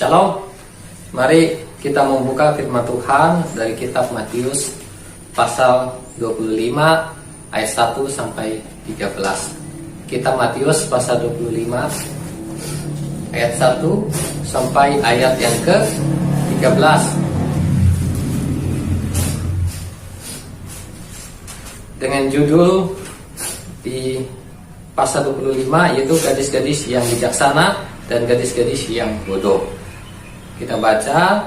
Shalom. Mari kita membuka firman Tuhan dari kitab Matius pasal 25 ayat 1 sampai 13. Kitab Matius pasal 25 ayat 1 sampai ayat yang ke-13. Dengan judul di pasal 25 yaitu gadis-gadis yang bijaksana dan gadis-gadis yang bodoh. Kita baca,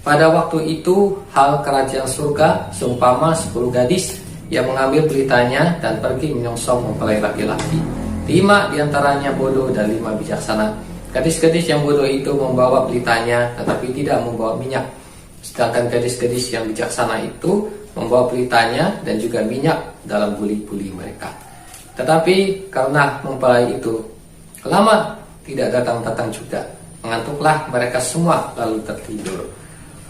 pada waktu itu hal kerajaan surga seumpama 10 gadis yang mengambil pelitanya dan pergi menyongsong mempelai laki-laki. 5 diantaranya bodoh dan 5 bijaksana. Gadis-gadis yang bodoh itu membawa pelitanya tetapi tidak membawa minyak. Sedangkan gadis-gadis yang bijaksana itu membawa pelitanya dan juga minyak dalam buli-buli mereka. Tetapi karena mempelai itu lama tidak datang-datang juga, mengantuklah mereka semua lalu tertidur.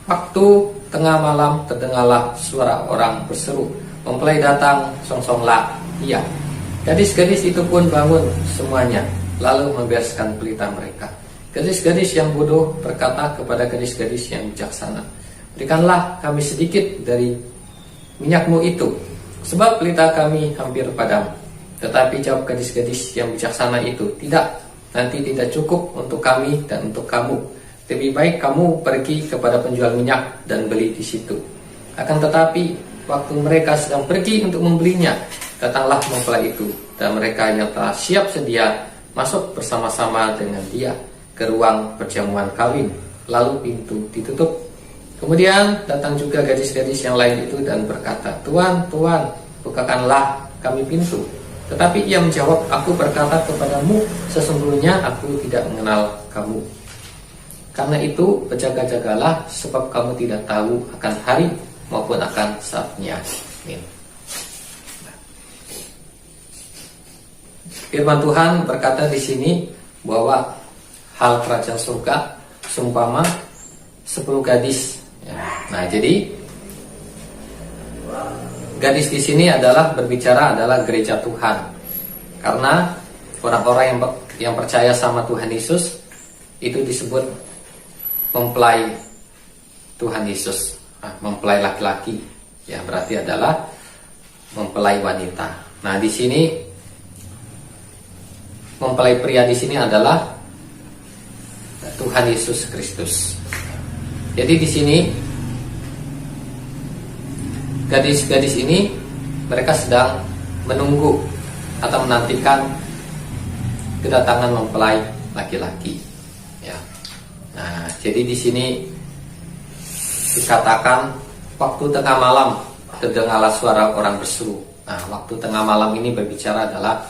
Waktu tengah malam terdengarlah suara orang berseru, mempelai datang, songsonglah ia. Gadis-gadis itu pun bangun semuanya, lalu membereskan pelita mereka. Gadis-gadis yang bodoh berkata kepada gadis-gadis yang bijaksana, berikanlah kami sedikit dari minyakmu itu, sebab pelita kami hampir padam. Tetapi jawab gadis-gadis yang bijaksana itu, tidak, nanti tidak cukup untuk kami dan untuk kamu. Lebih baik kamu pergi kepada penjual minyak dan beli di situ. Akan tetapi waktu mereka sedang pergi untuk membelinya, datanglah mempelai itu, dan mereka yang telah siap sedia masuk bersama-sama dengan dia ke ruang perjamuan kawin. Lalu pintu ditutup. Kemudian datang juga gadis-gadis yang lain itu dan berkata, Tuan, Tuan, bukakanlah kami pintu. Tetapi ia menjawab, aku berkata kepadamu, sesungguhnya aku tidak mengenal kamu. Karena itu berjaga-jagalah, sebab kamu tidak tahu akan hari maupun akan saatnya. Amin. Firman Tuhan berkata di sini bahwa hal kerajaan surga seumpama 10 gadis. Nah, jadi gadis di sini adalah berbicara adalah gereja Tuhan. Karena orang-orang yang percaya sama Tuhan Yesus itu disebut mempelai Tuhan Yesus. Mempelai laki-laki, ya berarti adalah mempelai wanita. Nah, di sini mempelai pria di sini adalah Tuhan Yesus Kristus. Jadi di sini gadis-gadis ini mereka sedang menunggu atau menantikan kedatangan mempelai laki-laki. Ya. Nah, jadi di sini dikatakan waktu tengah malam terdengarlah suara orang berseru. Nah, waktu tengah malam ini berbicara adalah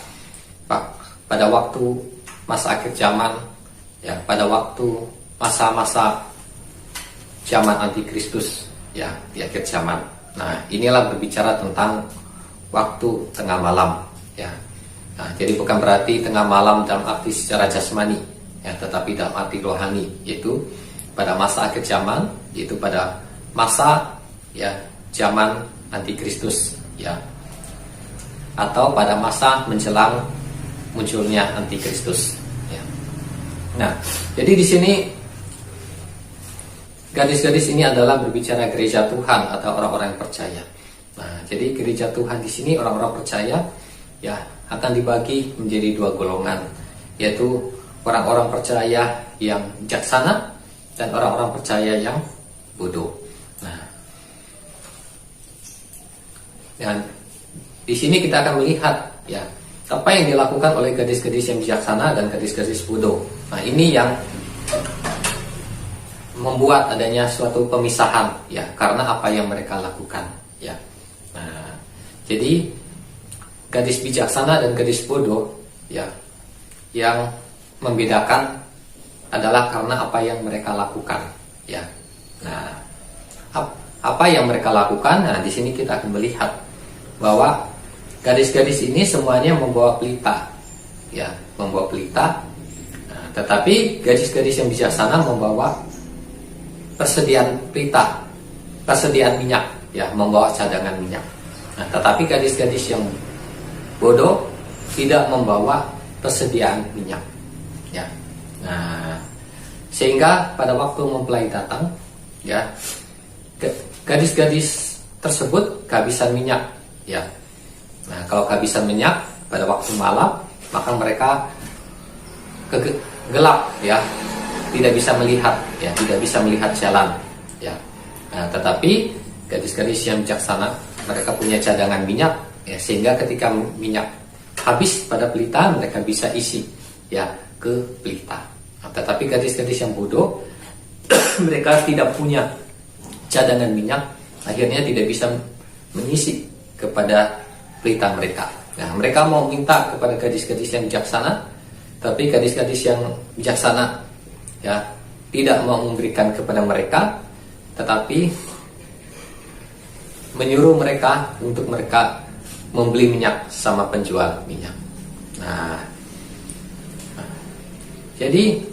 pada waktu masa akhir zaman, ya, pada waktu masa-masa zaman antikristus, ya, di akhir zaman. Nah, inilah berbicara tentang waktu tengah malam, ya. Nah, jadi bukan berarti tengah malam dalam arti secara jasmani, ya, tetapi dalam arti rohani, yaitu pada masa akhir zaman, yaitu pada masa, ya, zaman antikristus, ya, atau pada masa menjelang munculnya antikristus, ya. Nah, jadi di sini gadis-gadis ini adalah berbicara gereja Tuhan atau orang-orang yang percaya. Nah, jadi gereja Tuhan di sini orang-orang percaya, ya, akan dibagi menjadi 2 golongan, yaitu orang-orang percaya yang bijaksana dan orang-orang percaya yang bodoh. Nah, dan di sini kita akan melihat, ya, apa yang dilakukan oleh gadis-gadis yang bijaksana dan gadis-gadis bodoh. Nah, ini yang membuat adanya suatu pemisahan, ya, karena apa yang mereka lakukan, ya. Nah, jadi gadis bijaksana dan gadis bodoh, ya, yang membedakan adalah karena apa yang mereka lakukan, ya. Nah, apa yang mereka lakukan? Nah, di sini kita akan melihat bahwa gadis-gadis ini semuanya membawa pelita, ya, membawa pelita. Nah, tetapi gadis-gadis yang bijaksana membawa persediaan pelita, persediaan minyak, ya, membawa cadangan minyak. Nah, tetapi gadis-gadis yang bodoh tidak membawa persediaan minyak, ya. Nah, Sehingga pada waktu mempelai datang, ya, gadis-gadis tersebut kehabisan minyak, ya. Nah, kalau kehabisan minyak pada waktu malam, maka mereka gelap, ya, tidak bisa melihat, ya, tidak bisa melihat jalan, ya. Nah, tetapi gadis-gadis yang bijaksana, mereka punya cadangan minyak, ya, sehingga ketika minyak habis pada pelita, mereka bisa isi, ya, ke pelita. Nah, tetapi gadis-gadis yang bodoh, mereka tidak punya cadangan minyak, akhirnya tidak bisa mengisi kepada pelita mereka. Nah, mereka mau minta kepada gadis-gadis yang bijaksana, tapi gadis-gadis yang bijaksana, ya, tidak mau memberikan kepada mereka, tetapi menyuruh mereka untuk mereka membeli minyak sama penjual minyak. Nah, jadi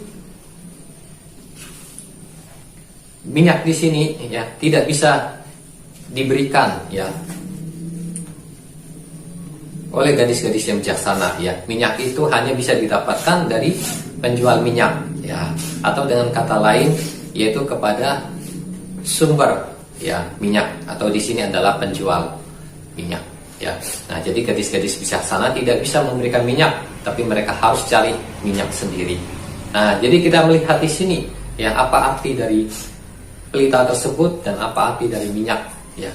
minyak di sini, ya, tidak bisa diberikan, ya, oleh gadis-gadis yang bijaksana, ya. Minyak itu hanya bisa didapatkan dari penjual minyak, ya, atau dengan kata lain yaitu kepada sumber, ya, minyak, atau di sini adalah penjual minyak, ya. Nah, jadi gadis-gadis bijaksana tidak bisa memberikan minyak, tapi mereka harus cari minyak sendiri. Nah, jadi kita melihat di sini, ya, apa arti dari pelita tersebut dan apa arti dari minyak, ya.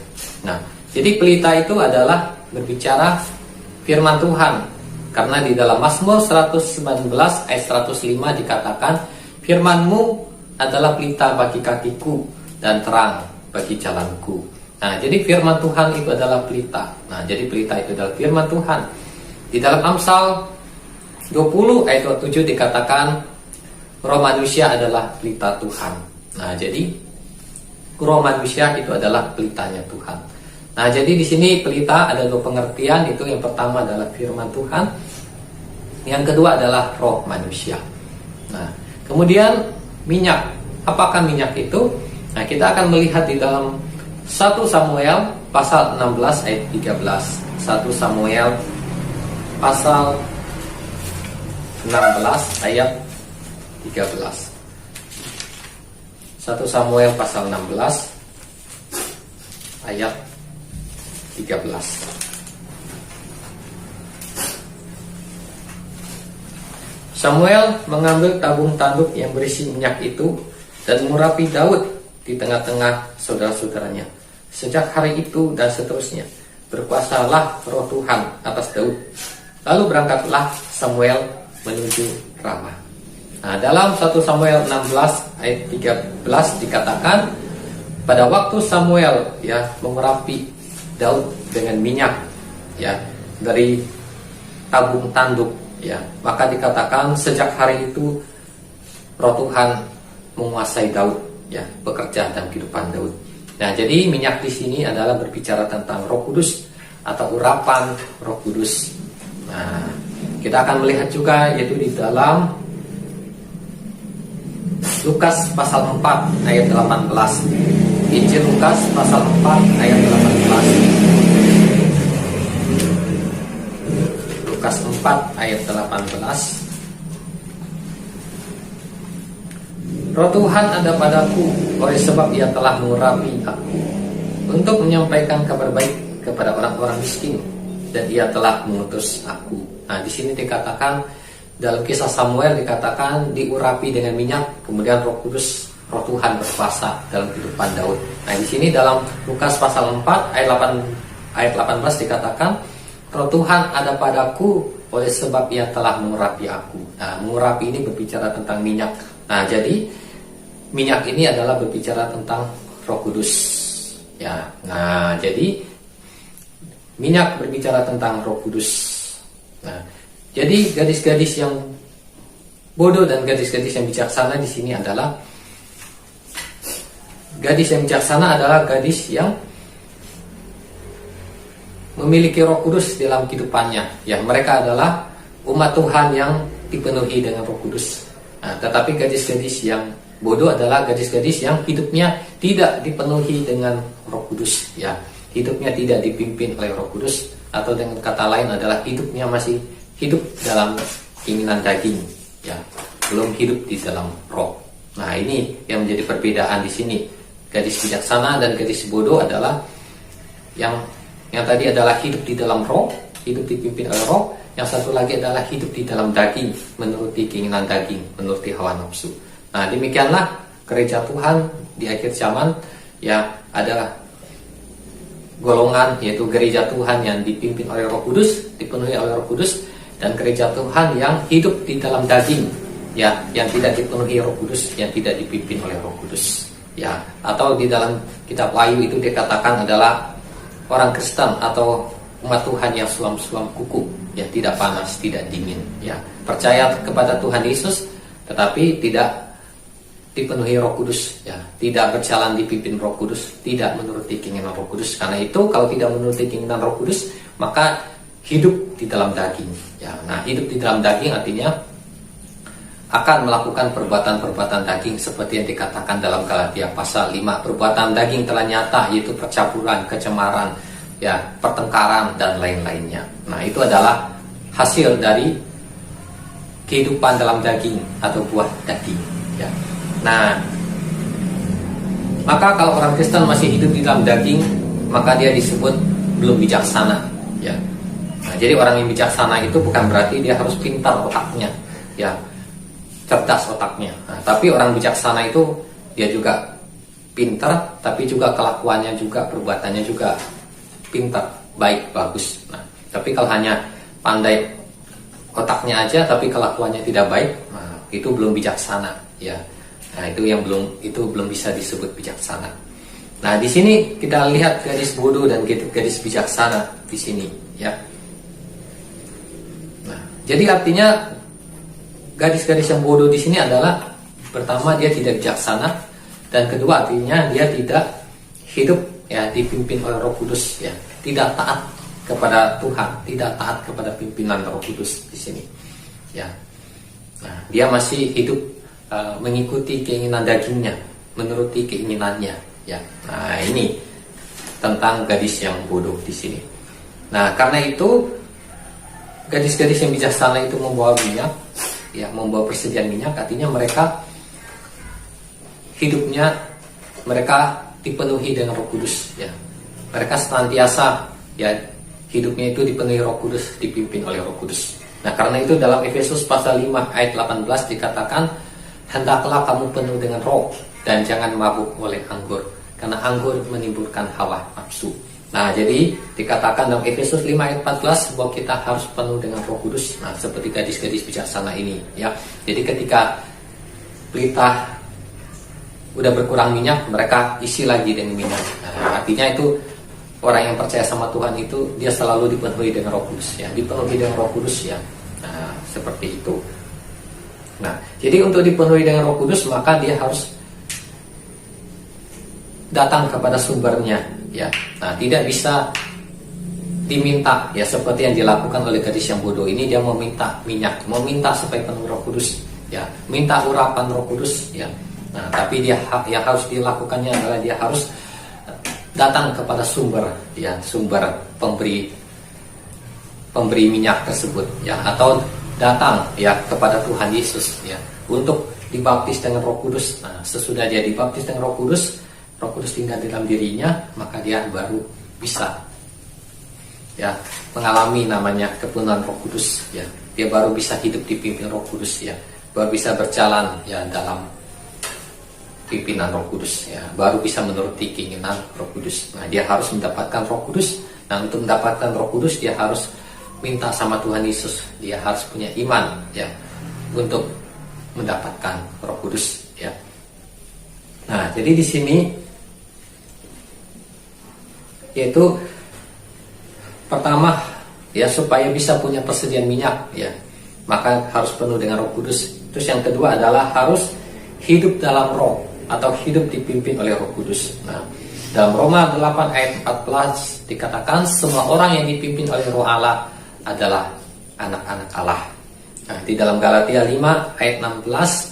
Nah, jadi pelita itu adalah berbicara firman Tuhan, karena di dalam Mazmur 119 ayat 105 dikatakan, firman-Mu adalah pelita bagi kakiku dan terang bagi jalanku. Nah, jadi firman Tuhan itu adalah pelita. Nah, jadi pelita itu adalah firman Tuhan. Di dalam Amsal 20 ayat 27 dikatakan, roh manusia adalah pelita Tuhan. Nah, jadi roh manusia itu adalah pelitanya Tuhan. Nah, jadi di sini pelita ada dua pengertian, itu yang pertama adalah firman Tuhan, yang kedua adalah roh manusia. Nah, kemudian minyak. Apakah minyak itu? Nah, kita akan melihat di dalam 1 Samuel pasal 16 ayat 13. 1 Samuel pasal 16 ayat 13. 1 Samuel pasal 16 ayat 13. Samuel mengambil tabung tanduk yang berisi minyak itu dan mengurapi Daud di tengah-tengah saudara-saudaranya. Sejak hari itu dan seterusnya, berkuasalah roh Tuhan atas Daud. Lalu berangkatlah Samuel menuju Rama. Nah, dalam 1 Samuel 16 ayat 13 dikatakan, pada waktu Samuel, ya, mengurapi Daud dengan minyak, ya, dari tabung tanduk, ya, maka dikatakan sejak hari itu roh Tuhan menguasai Daud, ya, bekerja dalam kehidupan Daud. Nah, jadi minyak di sini adalah berbicara tentang Roh Kudus atau urapan Roh Kudus. Nah, kita akan melihat juga yaitu di dalam Lukas pasal 4 ayat 18. Injil Lukas pasal 4 ayat 18. Lukas 4 ayat 18. Roh Tuhan ada padaku, oleh sebab Ia telah mengurapi aku untuk menyampaikan kabar baik kepada orang-orang miskin, dan Ia telah mengutus aku. Nah, di sini dikatakan dalam kisah Samuel dikatakan diurapi dengan minyak, kemudian Roh Kudus, Roh Tuhan berkuasa dalam kehidupan Daud. Nah, di sini dalam Lukas pasal 4 ayat 18 dikatakan, Roh Tuhan ada padaku, oleh sebab Ia telah mengurapi aku. Nah, mengurapi ini berbicara tentang minyak. Nah, jadi minyak ini adalah berbicara tentang Roh Kudus, ya. Nah, jadi minyak berbicara tentang Roh Kudus. Nah, jadi gadis-gadis yang bodoh dan gadis-gadis yang bijaksana di sini adalah gadis yang bijaksana adalah gadis yang memiliki Roh Kudus dalam kehidupannya. Ya, mereka adalah umat Tuhan yang dipenuhi dengan Roh Kudus. Nah, tetapi gadis-gadis yang bodoh adalah gadis-gadis yang hidupnya tidak dipenuhi dengan Roh Kudus, ya. Hidupnya tidak dipimpin oleh Roh Kudus, atau dengan kata lain adalah hidupnya masih hidup dalam keinginan daging, ya. Belum hidup di dalam roh. Nah, ini yang menjadi perbedaan di sini. Gadis bijaksana dan gadis bodoh adalah yang tadi adalah hidup di dalam roh, hidup dipimpin oleh roh. Yang satu lagi adalah hidup di dalam daging, menuruti keinginan daging, menuruti hawa nafsu. Nah, demikianlah gereja Tuhan di akhir zaman, ya, adalah golongan, yaitu gereja Tuhan yang dipimpin oleh Roh Kudus, dipenuhi oleh Roh Kudus, dan gereja Tuhan yang hidup di dalam daging, ya, yang tidak dipenuhi Roh Kudus, yang tidak dipimpin oleh Roh Kudus, ya. Atau di dalam kitab Wahyu itu dikatakan adalah orang Kristen atau umat Tuhan yang suam-suam kuku, ya, tidak panas, tidak dingin, ya, percaya kepada Tuhan Yesus tetapi tidak dipenuhi Roh Kudus, ya, tidak berjalan dipimpin Roh Kudus, tidak menuruti keinginan Roh Kudus. Karena itu kalau tidak menuruti keinginan Roh Kudus, maka hidup di dalam daging, ya. Nah, hidup di dalam daging artinya akan melakukan perbuatan-perbuatan daging seperti yang dikatakan dalam Galatia pasal 5. Perbuatan daging telah nyata, yaitu percabulan, kecemaran, ya, pertengkaran, dan lain-lainnya. Nah, itu adalah hasil dari kehidupan dalam daging atau buah daging, ya. Nah, maka kalau orang Kristen masih hidup di dalam daging, maka dia disebut belum bijaksana, ya. Nah, jadi orang yang bijaksana itu bukan berarti dia harus pintar otaknya, ya, cerdas otaknya. Nah, tapi orang bijaksana itu dia juga pintar, tapi juga kelakuannya juga, perbuatannya juga pintar, baik, bagus. Nah, tapi kalau hanya pandai otaknya aja tapi kelakuannya tidak baik, nah, itu belum bijaksana, ya. Nah, itu belum bisa disebut bijaksana. Nah, di sini kita lihat gadis bodoh dan gadis bijaksana di sini, ya. Nah, jadi artinya gadis-gadis yang bodoh di sini adalah pertama dia tidak bijaksana, dan kedua artinya dia tidak hidup, ya, dipimpin oleh Roh Kudus, ya, tidak taat kepada Tuhan, tidak taat kepada pimpinan Roh Kudus di sini, ya. Nah, dia masih hidup mengikuti keinginan dagingnya, menuruti keinginannya, ya. Nah, ini tentang gadis yang bodoh di sini. Nah, karena itu gadis-gadis yang bijaksana itu membawa minyak, ya, membawa persediaan minyak, artinya mereka hidupnya mereka dipenuhi dengan Roh Kudus, ya. Mereka senantiasa, ya, hidupnya itu dipenuhi Roh Kudus, dipimpin oleh Roh Kudus. Nah, karena itu dalam Efesus pasal 5 ayat 18 dikatakan, hendaklah kamu penuh dengan roh dan jangan mabuk oleh anggur, karena anggur menimbulkan hawa nafsu. Nah, jadi dikatakan dalam Efesus 5 ayat 14 bahwa kita harus penuh dengan Roh Kudus. Nah, seperti gadis-gadis bijaksana ini, ya. Jadi ketika pelita udah berkurang minyak, mereka isi lagi dengan minyak. Nah, artinya itu orang yang percaya sama Tuhan itu dia selalu dipenuhi dengan Roh Kudus, ya, dipenuhi dengan Roh Kudus, ya. Nah, seperti itu. Nah, jadi untuk dipenuhi dengan Roh Kudus maka dia harus datang kepada sumbernya, ya. Nah, tidak bisa diminta, ya, seperti yang dilakukan oleh gadis yang bodoh ini. Dia meminta minyak, meminta supaya penuh Roh Kudus, ya, minta urapan Roh Kudus, ya. Nah, tapi dia yang harus dilakukannya adalah dia harus datang kepada sumber, ya, sumber pemberi minyak tersebut, ya, atau datang, ya, kepada Tuhan Yesus, ya, untuk dibaptis dengan Roh Kudus. Nah, sesudah dia dibaptis dengan Roh Kudus, Roh Kudus tinggal di dalam dirinya, maka dia baru bisa, ya, mengalami namanya kepenuhan Roh Kudus, ya. Dia baru bisa hidup dipimpin Roh Kudus, ya, baru bisa berjalan, ya, dalam pimpinan Roh Kudus, ya, baru bisa menuruti keinginan Roh Kudus. Nah, dia harus mendapatkan Roh Kudus. Nah, untuk mendapatkan Roh Kudus dia harus minta sama Tuhan Yesus. Dia harus punya iman, ya, untuk mendapatkan Roh Kudus, ya. Nah, jadi di sini yaitu pertama, ya, supaya bisa punya persediaan minyak, ya, maka harus penuh dengan Roh Kudus. Terus yang kedua adalah harus hidup dalam roh atau hidup dipimpin oleh Roh Kudus. Nah, dalam Roma 8 ayat 14 dikatakan semua orang yang dipimpin oleh Roh Allah adalah anak-anak Allah. Nah, di dalam Galatia 5 ayat 16,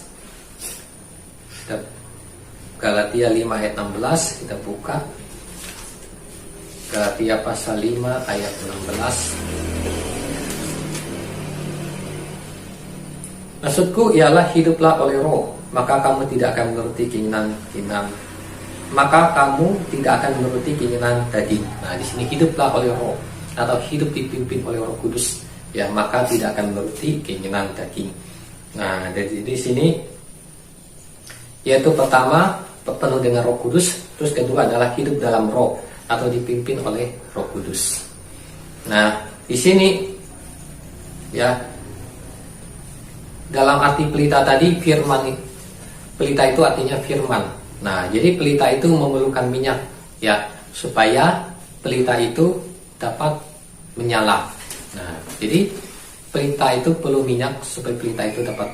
Galatia 5 ayat 16 kita buka. Galatia pasal 5 ayat 16. Maksudku ialah hiduplah oleh roh maka kamu tidak akan menuruti maka kamu tidak akan menuruti keinginan daging. Nah, di sini hiduplah oleh Roh atau hidup dipimpin oleh Roh Kudus, ya, maka tidak akan menuruti keinginan daging. Nah, dari di sini yaitu pertama penuh dengan Roh Kudus, terus kedua adalah hidup dalam Roh atau dipimpin oleh Roh Kudus. Nah, di sini ya dalam arti pelita tadi firman, pelita itu artinya firman. Nah, jadi pelita itu memerlukan minyak, ya, supaya pelita itu dapat menyala. Nah, jadi pelita itu perlu minyak supaya pelita itu dapat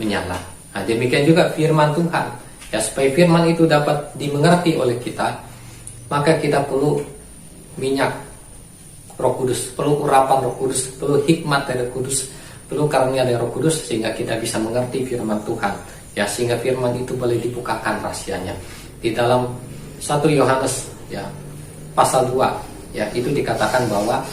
menyala. Nah, demikian juga firman Tuhan, ya, supaya firman itu dapat dimengerti oleh kita, maka kita perlu minyak Roh Kudus, perlu urapan Roh Kudus, perlu hikmat dari Roh Kudus, perlu karunia dari Roh Kudus, sehingga kita bisa mengerti firman Tuhan, ya, sehingga firman itu boleh dibukakan rahasianya. Di dalam 1 Yohanes, ya, pasal 2, ya, itu dikatakan bahwa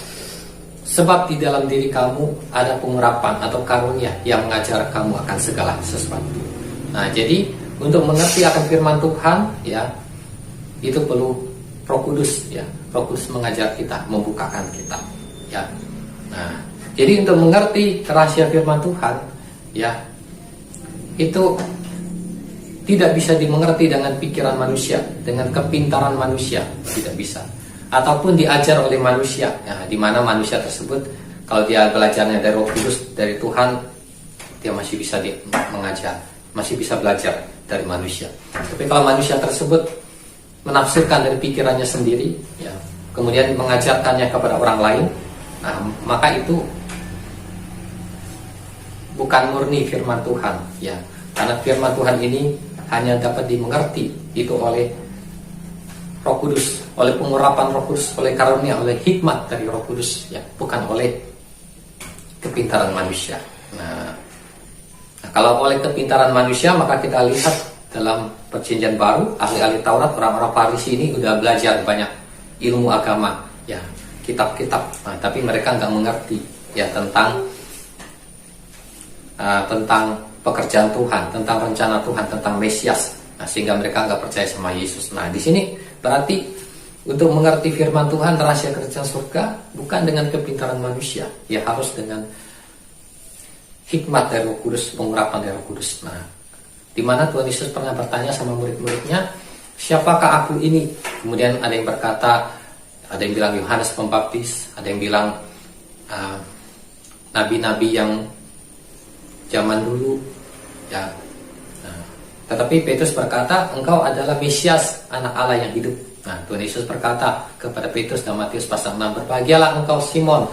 sebab di dalam diri kamu ada pengurapan atau karunia yang mengajar kamu akan segala sesuatu. Nah, jadi untuk mengerti akan firman Tuhan, ya, itu perlu Roh Kudus, ya. Roh Kudus mengajar kita, membukakan kita, ya. Nah, jadi untuk mengerti rahasia firman Tuhan, ya, itu tidak bisa dimengerti dengan pikiran manusia, dengan kepintaran manusia, tidak bisa. Ataupun diajar oleh manusia, ya, di mana manusia tersebut kalau dia belajarnya dari Roh Kudus, dari Tuhan, dia masih bisa mengajar, masih bisa belajar dari manusia. Tapi kalau manusia tersebut menafsirkan dari pikirannya sendiri, ya, kemudian mengajarkannya kepada orang lain, nah, maka itu bukan murni firman Tuhan, ya, karena firman Tuhan ini hanya dapat dimengerti itu oleh Roh Kudus, oleh pengurapan Roh Kudus, oleh karunia, oleh hikmat dari Roh Kudus, ya, bukan oleh kepintaran manusia. Nah, kalau oleh kepintaran manusia, maka kita lihat dalam Perjanjian Baru, ahli-ahli Taurat, orang-orang Farisi ini udah belajar banyak ilmu agama, ya, kitab-kitab, nah, tapi mereka nggak mengerti, ya, tentang pekerjaan Tuhan, tentang rencana Tuhan, tentang Mesias. Nah, sehingga mereka nggak percaya sama Yesus. Nah, di sini berarti untuk mengerti firman Tuhan, rahasia kerajaan surga, bukan dengan kepintaran manusia, ya, harus dengan hikmat dari Roh Kudus, pengurapan dari Roh Kudus. Nah, di mana Tuhan Yesus pernah bertanya sama murid-muridnya, siapakah aku ini? Kemudian ada yang berkata, ada yang bilang Yohanes Pembaptis, ada yang bilang nabi-nabi yang zaman dulu, ya. Nah, tetapi Petrus berkata, engkau adalah Mesias, anak Allah yang hidup. Nah, Tuhan Yesus berkata kepada Petrus dalam Matius pasal 6, berbahagialah engkau Simon,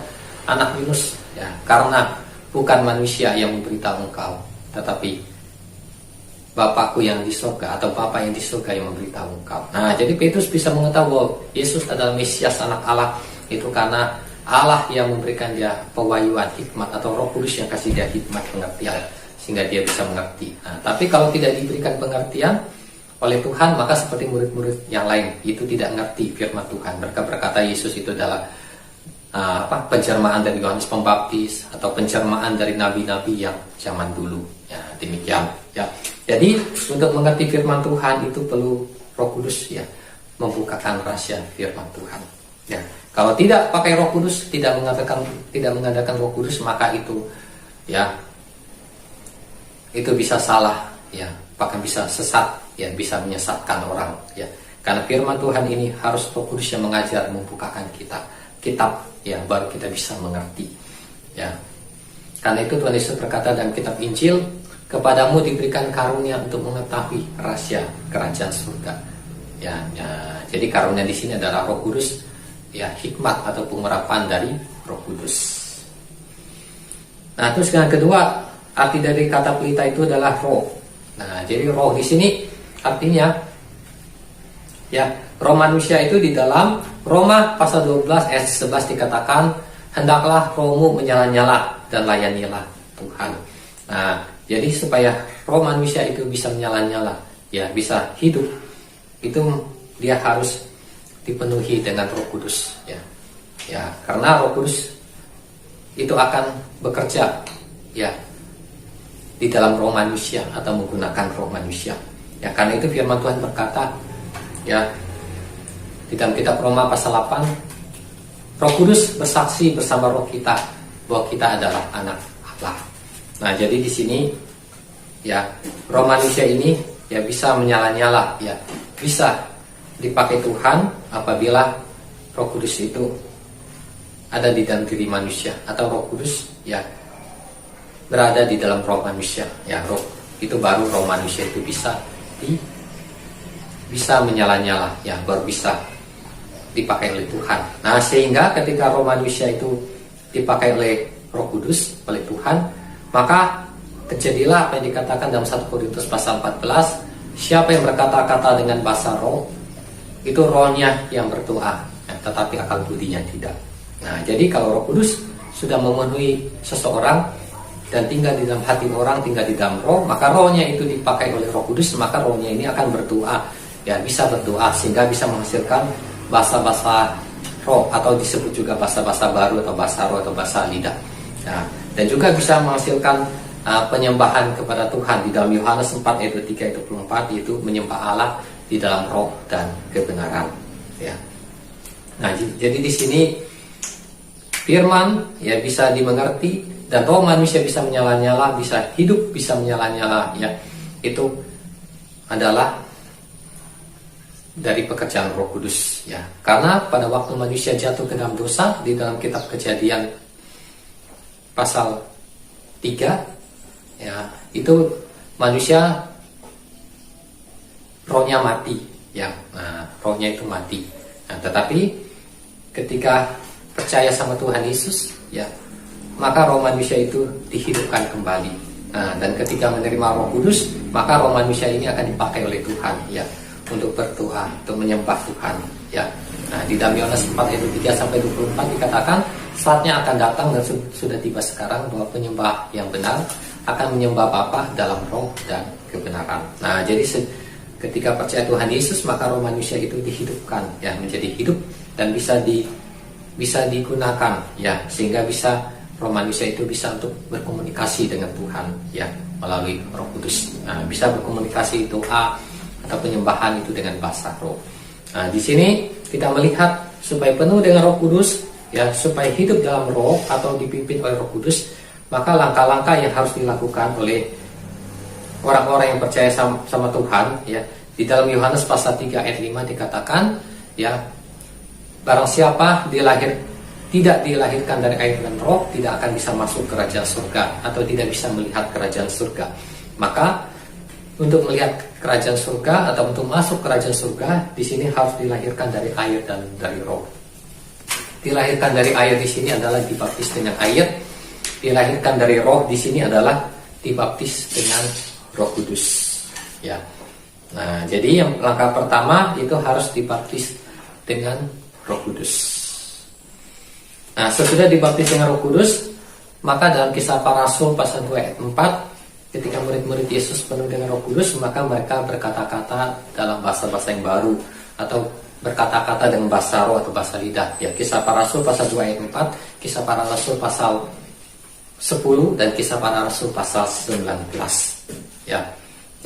anak Yunus, ya, karena bukan manusia yang memberitahu engkau, tetapi Bapakku yang di surga, atau Bapa yang di surga yang memberitahu engkau. Nah, jadi Petrus bisa mengetahui bahwa Yesus adalah Mesias, anak Allah, itu karena Allah yang memberikan dia pewahyuan, hikmat, atau Roh Kudus yang kasih dia hikmat, pengertian, sehingga dia bisa mengerti. Nah, tapi kalau tidak diberikan pengertian oleh Tuhan, maka seperti murid-murid yang lain, itu tidak mengerti firman Tuhan. Mereka berkata Yesus itu adalah pencermaan dari Yohanes Pembaptis, atau pencermaan dari nabi-nabi yang zaman dulu, ya, demikian, ya. Jadi untuk mengerti firman Tuhan itu perlu Roh Kudus, ya, membukakan rahasia firman Tuhan, ya. Kalau tidak pakai Roh Kudus, tidak mengadakan Roh Kudus, maka itu, ya, itu bisa salah, ya, bahkan bisa sesat, ya, bisa menyesatkan orang, ya. Karena firman Tuhan ini harus Roh Kudus yang mengajar, membukakan kita kitab, ya, baru kita bisa mengerti, ya. Karena itu Tuhan Yesus berkata dalam kitab Injil, kepadamu diberikan karunia untuk mengetahui rahasia kerajaan surga, ya, ya. Jadi karunia di sini adalah Roh Kudus, ya, hikmat atau pengurapan dari Roh Kudus. Nah, terus yang kedua, arti dari kata pelita itu adalah roh. Nah, jadi roh di sini artinya, ya, roh manusia itu di dalam Roma pasal 12 ayat 11 dikatakan, hendaklah rohmu menyala-nyala dan layanilah Tuhan. Nah, jadi supaya roh manusia itu bisa menyala-nyala, ya, bisa hidup, itu dia harus dipenuhi dengan Roh Kudus, ya, ya, karena Roh Kudus itu akan bekerja, ya, di dalam roh manusia atau menggunakan roh manusia. Ya, karena itu firman Tuhan berkata, ya, di dalam kitab Roma pasal 8, Roh Kudus bersaksi bersama roh kita bahwa kita adalah anak Allah. Nah, jadi di sini ya, roh manusia ini ya bisa menyala-nyala, ya, bisa dipakai Tuhan apabila Roh Kudus itu ada di dalam diri manusia, atau Roh Kudus ya berada di dalam roh manusia. Ya, roh itu baru roh manusia itu bisa menyala-nyala, ya, baru bisa dipakai oleh Tuhan. Nah, sehingga ketika roh manusia itu dipakai oleh Roh Kudus, oleh Tuhan, maka terjadilah apa yang dikatakan dalam 1 Korintus pasal 14, siapa yang berkata-kata dengan bahasa roh, itu rohnya yang berdoa, ya, tetapi akal budinya tidak. Nah, jadi kalau Roh Kudus sudah memenuhi seseorang dan tinggal di dalam hati orang, tinggal di dalam roh, maka rohnya itu dipakai oleh Roh Kudus, maka rohnya ini akan berdoa, ya, bisa berdoa sehingga bisa menghasilkan bahasa-bahasa roh, atau disebut juga bahasa-bahasa baru, atau bahasa roh, atau bahasa lidah. Nah, dan juga bisa menghasilkan penyembahan kepada Tuhan di dalam Yohanes 4 ayat 23-24, yaitu menyembah Allah di dalam roh dan kebenaran. Ya. Nah, jadi di sini firman ya bisa dimengerti, dan roh manusia bisa menyala-nyala, bisa hidup, bisa menyala-nyala. Ya, itu adalah dari pekerjaan Roh Kudus, ya. Karena pada waktu manusia jatuh ke dalam dosa, di dalam kitab Kejadian pasal 3, ya, itu manusia rohnya mati, ya. Nah, rohnya itu mati. Nah, tetapi ketika percaya sama Tuhan Yesus, ya, maka roh manusia itu dihidupkan kembali. Nah, dan ketika menerima Roh Kudus, maka roh manusia ini akan dipakai oleh Tuhan, ya, untuk berdoa, untuk menyembah Tuhan, ya. Nah, di dalam Yohanes 4 ayat 23-24 dikatakan, saatnya akan datang dan sudah tiba sekarang bahwa penyembah yang benar akan menyembah Bapa dalam roh dan kebenaran. Nah, jadi ketika percaya Tuhan Yesus, maka roh manusia itu dihidupkan, ya, menjadi hidup dan bisa digunakan, ya, sehingga bisa roh manusia itu bisa untuk berkomunikasi dengan Tuhan, ya, melalui Roh Kudus. Nah, bisa berkomunikasi doa atau penyembahan itu dengan bahasa roh. Nah, di sini kita melihat supaya penuh dengan Roh Kudus, ya, supaya hidup dalam roh atau dipimpin oleh Roh Kudus, maka langkah-langkah yang harus dilakukan oleh orang-orang yang percaya sama Tuhan, ya. Di dalam Yohanes pasal 3 ayat 5 dikatakan, ya, barang siapa tidak dilahirkan dari air dan roh, tidak akan bisa masuk kerajaan surga, atau tidak bisa melihat kerajaan surga. Maka untuk melihat kerajaan surga atau untuk masuk kerajaan surga, di sini harus dilahirkan dari air dan dari roh. Dilahirkan dari air di sini adalah dibaptis dengan air. Dilahirkan dari roh di sini adalah dibaptis dengan Roh Kudus, ya. Nah, jadi yang langkah pertama itu harus dibaptis dengan Roh Kudus. Nah, sesudah dibaptis dengan Roh Kudus, maka dalam Kisah Para Rasul pasal 2 ayat 4, ketika murid-murid Yesus penuh dengan Roh Kudus, maka mereka berkata-kata dalam bahasa-bahasa yang baru, atau berkata-kata dengan bahasa roh atau bahasa lidah. Ya, Kisah Para Rasul pasal 2 ayat 4, Kisah Para Rasul pasal 10, dan Kisah Para Rasul pasal 19. Ya.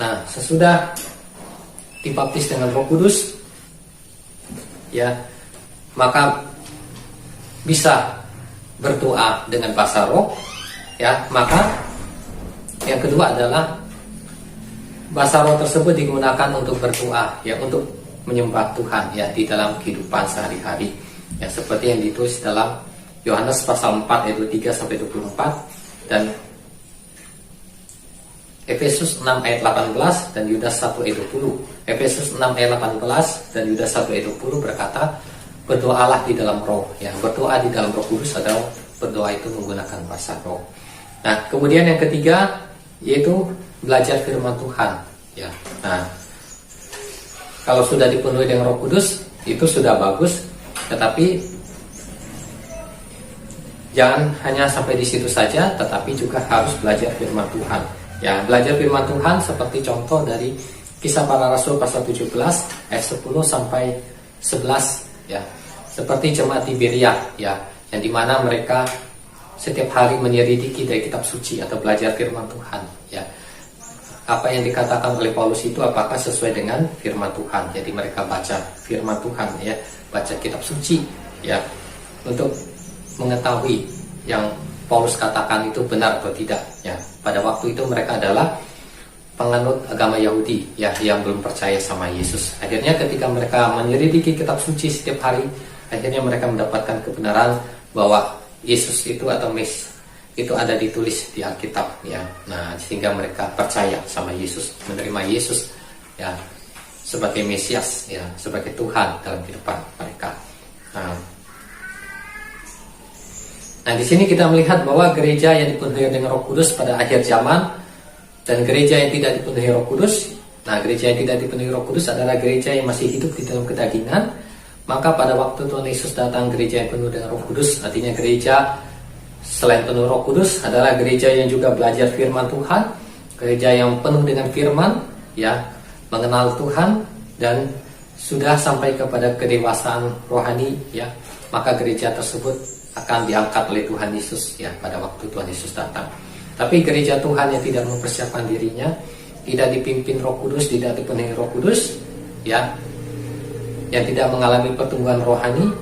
Nah, sesudah dibaptis dengan Roh Kudus, ya, maka bisa berdoa dengan bahasa roh, ya. Maka yang kedua adalah bahasa roh tersebut digunakan untuk berdoa, ya, untuk menyembah Tuhan, ya, di dalam kehidupan sehari-hari, ya, seperti yang ditulis dalam Yohanes pasal 4 ayat 23-24 dan Efesus 6 ayat 18 dan Yudas 1 ayat 20. Efesus 6 ayat 18 dan Yudas 1 ayat 20 berkata, berdoalah di dalam roh, ya. Berdoa di dalam Roh Kudus adalah berdoa itu menggunakan bahasa roh. Nah, kemudian yang ketiga yaitu belajar firman Tuhan, ya. Nah, kalau sudah dipenuhi dengan Roh Kudus itu sudah bagus, tetapi jangan hanya sampai di situ saja, tetapi juga harus belajar firman Tuhan. Ya, belajar firman Tuhan seperti contoh dari Kisah Para Rasul pasal 17 ayat 10 sampai 11, ya. Seperti jemaat Tiberia, ya, yang dimana mereka setiap hari menyelidiki dari kitab suci atau belajar firman Tuhan, ya. Apa yang dikatakan oleh Paulus itu apakah sesuai dengan firman Tuhan? Jadi mereka baca firman Tuhan, ya, baca kitab suci, ya, untuk mengetahui yang Paulus katakan itu benar atau tidak, ya. Pada waktu itu mereka adalah penganut agama Yahudi, ya, yang belum percaya sama Yesus. Akhirnya ketika mereka menyelidiki kitab suci setiap hari, akhirnya mereka mendapatkan kebenaran bahwa Yesus itu atau Mesias itu ada ditulis di Alkitab, ya. Nah, sehingga mereka percaya sama Yesus, menerima Yesus, ya, sebagai Mesias, ya, sebagai Tuhan dalam kehidupan mereka. Nah, di sini kita melihat bahwa gereja yang dipenuhi dengan Roh Kudus pada akhir zaman dan gereja yang tidak dipenuhi Roh Kudus. Nah, gereja yang tidak dipenuhi Roh Kudus adalah gereja yang masih hidup di dalam kedagingan. Maka pada waktu Tuhan Yesus datang, gereja yang penuh dengan Roh Kudus, artinya gereja selain penuh Roh Kudus adalah gereja yang juga belajar firman Tuhan, gereja yang penuh dengan firman, ya, mengenal Tuhan dan sudah sampai kepada kedewasaan rohani, ya. Maka gereja tersebut akan diangkat oleh Tuhan Yesus, ya, pada waktu Tuhan Yesus datang. Tapi gereja Tuhan yang tidak mempersiapkan dirinya, tidak dipimpin Roh Kudus, tidak dipenuhi Roh Kudus, ya, yang tidak mengalami pertumbuhan rohani,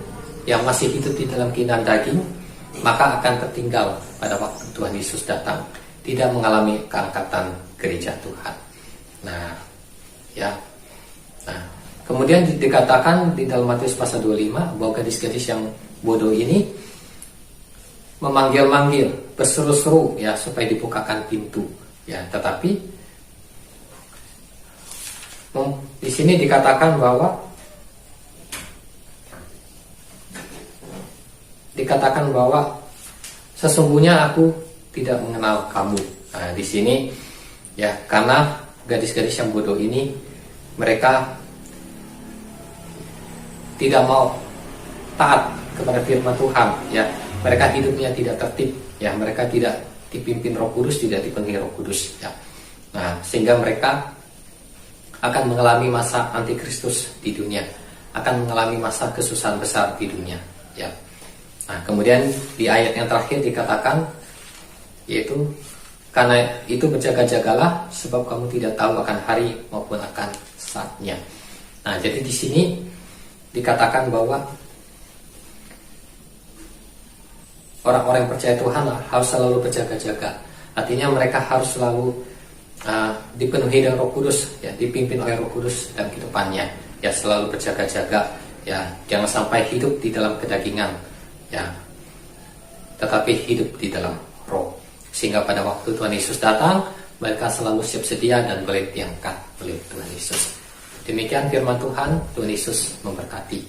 yang masih hidup di dalam keinginan daging, maka akan tertinggal pada waktu Tuhan Yesus datang, tidak mengalami keangkatan gereja Tuhan. Nah, ya. Nah, kemudian dikatakan di dalam Matius pasal 25 bahwa gadis-gadis yang bodoh ini memanggil-manggil, berseru-seru, ya, supaya dibukakan pintu, ya. Tetapi di sini dikatakan bahwa sesungguhnya aku tidak mengenal kamu. Nah, di sini, ya, karena gadis-gadis yang bodoh ini mereka tidak mau taat kepada firman Tuhan, ya. Mereka hidupnya tidak tertib, ya. Mereka tidak dipimpin Roh Kudus, tidak dipenuhi Roh Kudus, ya. Nah, sehingga mereka akan mengalami masa antikristus di dunia, akan mengalami masa kesusahan besar di dunia, ya. Nah, kemudian di ayat yang terakhir dikatakan, yaitu karena itu berjaga-jagalah sebab kamu tidak tahu akan hari maupun akan saatnya. Nah, jadi di sini dikatakan bahwa orang-orang yang percaya Tuhan harus selalu berjaga-jaga. Artinya mereka harus selalu dipenuhi dengan Roh Kudus, ya, dipimpin oleh Roh Kudus dalam kehidupannya, ya, selalu berjaga-jaga, ya, jangan sampai hidup di dalam kedagingan, ya, tetapi hidup di dalam Roh, sehingga pada waktu Tuhan Yesus datang mereka selalu siap sedia dan boleh diangkat oleh Tuhan Yesus. Demikian firman Tuhan. Tuhan Yesus memberkati.